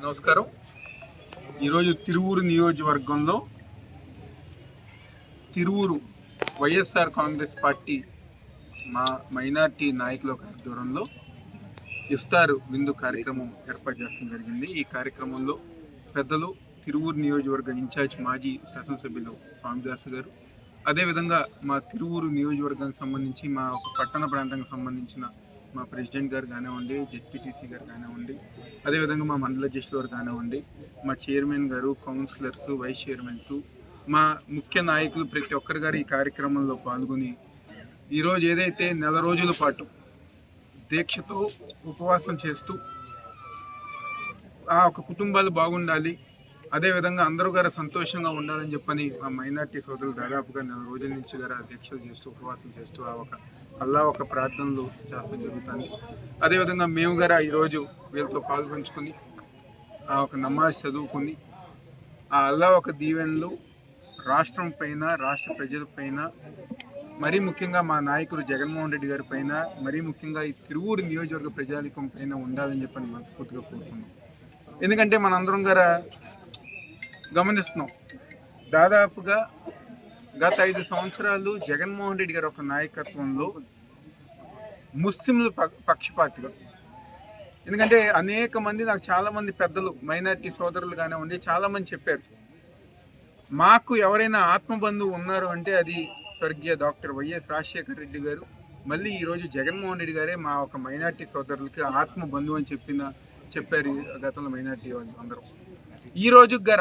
నమస్కారం. ఈరోజు తిరువూరు నియోజకవర్గంలో తిరువూరు వైఎస్ఆర్ కాంగ్రెస్ పార్టీ మా మైనార్టీ నాయకుల ఆధ్వర్యంలో ఇఫ్తార్ విందు కార్యక్రమం ఏర్పాటు చేయడం జరిగింది. ఈ కార్యక్రమంలో పెద్దలు తిరువూరు నియోజకవర్గ ఇన్ఛార్జ్ మాజీ శాసనసభ్యులు స్వామిదాస్ గారు, అదేవిధంగా మా తిరువూరు నియోజకవర్గానికి సంబంధించి మా ఒక పట్టణ ప్రాంతానికి సంబంధించిన మా ప్రెసిడెంట్ గారు కానివ్వండి, జెడ్పీటీసీ గారు కానివ్వండి, అదేవిధంగా మా మండల అధ్యక్షులు గారు కానివ్వండి, మా చైర్మన్ గారు, కౌన్సిలర్స్, వైస్ చైర్మన్స్, మా ముఖ్య నాయకులు ప్రతి ఒక్కరి గారు ఈ కార్యక్రమంలో పాల్గొని ఈరోజు ఏదైతే నెల రోజుల పాటు దీక్షతో ఉపవాసం చేస్తూ ఆ ఒక కుటుంబాలు బాగుండాలి, అదేవిధంగా అందరూ గారు సంతోషంగా ఉండాలని చెప్పని మా మైనార్టీ సోదరులు దాదాపుగా నెల రోజుల నుంచి గారు దీక్షలు చేస్తూ ఉపవాసం చేస్తూ ఆ ఒక అల్లా ఒక ప్రార్థనలు చేస్తూ జరుగుతుంది. అదేవిధంగా మేము గారు ఈరోజు వీళ్ళతో పాల్పంచుకొని ఆ ఒక నమాజ్ చదువుకొని ఆ అల్లా ఒక దీవెనలు రాష్ట్రం పైన, రాష్ట్ర ప్రజల పైన, మరీ ముఖ్యంగా మా నాయకుడు జగన్మోహన్ రెడ్డి గారి పైన, మరీ ముఖ్యంగా ఈ తిరువూరు నియోజకవర్గ ప్రజానికం పైన ఉండాలని చెప్పని మనస్ఫూర్తిగా కోరుకున్నాం. ఎందుకంటే మనందరం గారు గమనిస్తున్నాం, దాదాపుగా గత 5 సంవత్సరాలు జగన్మోహన్ రెడ్డి గారి ఒక నాయకత్వంలో ముస్లింలు పక్షపాతిగా, ఎందుకంటే అనేక మంది నాకు చాలామంది పెద్దలు మైనార్టీ సోదరులు కానివ్వండి చాలామంది చెప్పారు, మాకు ఎవరైనా ఆత్మబంధువు ఉన్నారు అంటే అది స్వర్గీయ డాక్టర్ వైఎస్ రాజశేఖర రెడ్డి గారు. మళ్ళీ ఈరోజు జగన్మోహన్ రెడ్డి గారే మా ఒక మైనార్టీ సోదరులకి ఆత్మబంధువు అని చెప్పారు గతంలో మైనార్టీ వాళ్ళు అందరూ. ఈరోజు గర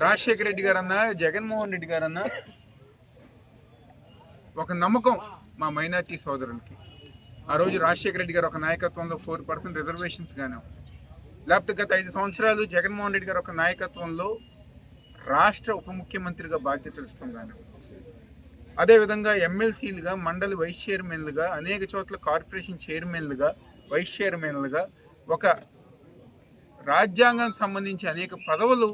రాజశేఖర రెడ్డి గారన్నా, జగన్మోహన్ రెడ్డి గారన్నా ఒక నమ్మకం మా మైనార్టీ సోదరులకి. ఆ రోజు రాజశేఖర రెడ్డి గారు ఒక నాయకత్వంలో 4% రిజర్వేషన్స్ గాను, లేకపోతే గత 5 సంవత్సరాలు జగన్మోహన్ రెడ్డి గారు ఒక నాయకత్వంలో రాష్ట్ర ఉప ముఖ్యమంత్రిగా బాధ్యతలు ఇస్తాం కానీ, అదేవిధంగా ఎమ్మెల్సీలుగా, మండలి వైస్ చైర్మన్లుగా, అనేక చోట్ల కార్పొరేషన్ చైర్మన్లుగా, వైస్ చైర్మన్లుగా, ఒక రాజ్యాంగానికి సంబంధించి అనేక పదవులు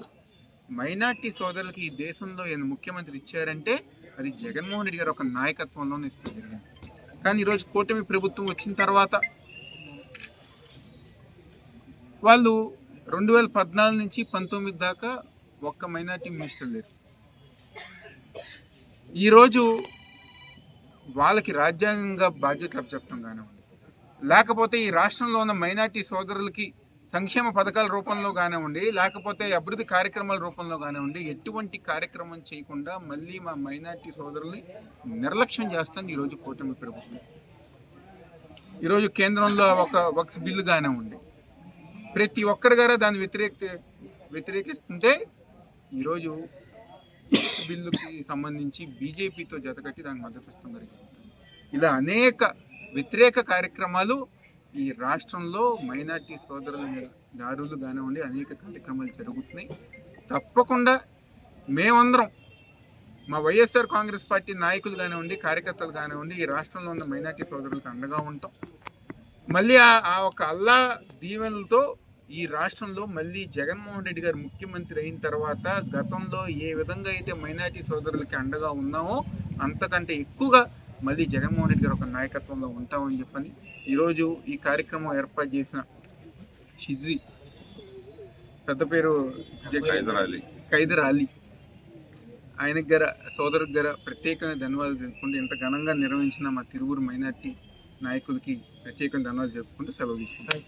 మైనార్టీ సోదరులకి ఈ దేశంలో ముఖ్యమంత్రి ఇచ్చారంటే అది జగన్మోహన్ రెడ్డి గారు ఒక నాయకత్వంలోనే ఇస్తూ జరిగింది. కానీ ఈరోజు కూటమి ప్రభుత్వం వచ్చిన తర్వాత వాళ్ళు 2014 నుంచి 19 దాకా ఒక్క మైనార్టీ మినిస్టర్ లేరు. ఈరోజు వాళ్ళకి రాజ్యాంగంగా బాధ్యతలు అప్పచెప్పడం కానివ్వండి, లేకపోతే ఈ రాష్ట్రంలో ఉన్న మైనార్టీ సోదరులకి సంక్షేమ పథకాల రూపంలో కానివ్వండి, లేకపోతే అభివృద్ధి కార్యక్రమాల రూపంలో కానివ్వండి, ఎటువంటి కార్యక్రమం చేయకుండా మళ్ళీ మా మైనార్టీ సోదరుల్ని నిర్లక్ష్యం చేస్తుంది ఈరోజు కూటమి ప్రభుత్వం. ఈరోజు కేంద్రంలో ఒక వక్స్ బిల్లు కానివ్వండి, ప్రతి ఒక్కరి గారు దాన్ని వ్యతిరేకిస్తుంటే ఈరోజు బిల్లుకి సంబంధించి బీజేపీతో జతకట్టి దానికి మద్దతు ఇస్తాం జరిగింది. ఇలా అనేక వ్యతిరేక కార్యక్రమాలు ఈ రాష్ట్రంలో మైనార్టీ సోదరుల దారులు కానివ్వండి అనేక కార్యక్రమాలు జరుగుతున్నాయి. తప్పకుండా మేమందరం మా వైఎస్ఆర్ కాంగ్రెస్ పార్టీ నాయకులు కానివ్వండి, కార్యకర్తలు కానివ్వండి ఈ రాష్ట్రంలో ఉన్న మైనార్టీ సోదరులకు అండగా ఉంటాం. మళ్ళీ ఆ ఒక అల్లా దీవెనలతో ఈ రాష్ట్రంలో మళ్ళీ జగన్మోహన్ రెడ్డి గారు ముఖ్యమంత్రి అయిన తర్వాత గతంలో ఏ విధంగా అయితే మైనార్టీ సోదరులకి అండగా ఉన్నామో అంతకంటే ఎక్కువగా మళ్ళీ జగన్మోహన్ రెడ్డి గారు ఒక నాయకత్వంలో ఉంటామని చెప్పని ఈరోజు ఈ కార్యక్రమం ఏర్పాటు చేసిన షిజీ పెద్ద పేరు ఖైదర్ అలీ ఆయనకి గారు సోదరుకి గారు ప్రత్యేకంగా ధన్యవాదాలు తెలుపుకుంటూ ఇంత ఘనంగా నిర్వహించిన మా తిరువూరు మైనార్టీ నాయకులకి ప్రత్యేకంగా ధన్యవాదాలు చెప్పుకుంటూ సెలవు తీసుకుంటాం.